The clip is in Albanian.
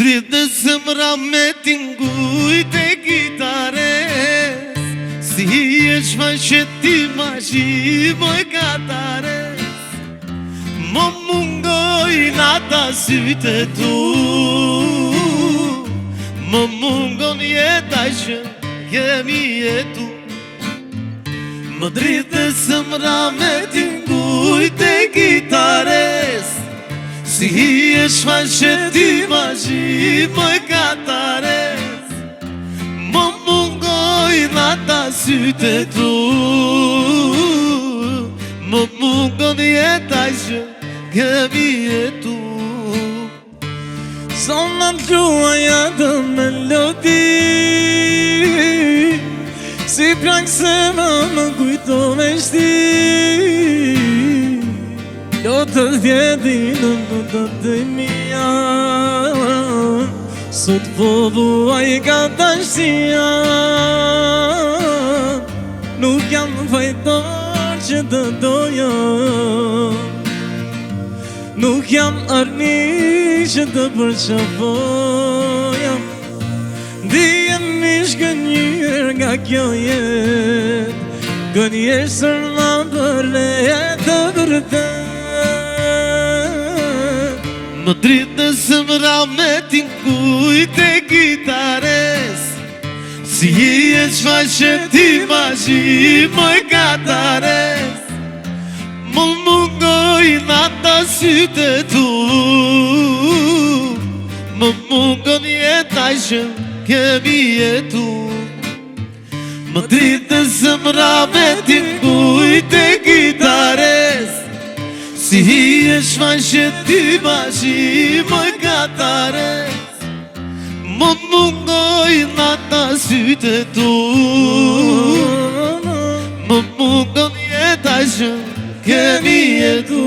dritë në zemra me t'ingujt e gitares, si e shfaqet ti magji moj katares. Më mungojnë ata sytë tu, më mungon jeta që kemi jetu. Më dritë në zemra me t'ingujt e gitares, si e shfaqet ti magji moj katares. Më mungojnë ata sytë tu, më mungon jeta që kemi jetu. Sa në gjuaja të melodi, si plak se më kujto me shti. Lotët vjetin në lotët të mija, sot vuaj ka të shtia. Nuk jam fajtor që të doja, nuk jam arni që të përqafoja. Dijem mish gënjër nga kjo jet, gënjër sërma për lejet të vërtet. Më dritë në zemra me t'ingujt e gitares, si e shfaqet ti magji moj katares. Më mungojnë ata sytë tu, më mungon jeta që kemi jetu. Më dritë në zemra me t'ingujt e gitares, si e shfaqet ti magji moj katares. Më mungojnë ata sytë tu, më mungon jeta që kemi jetu.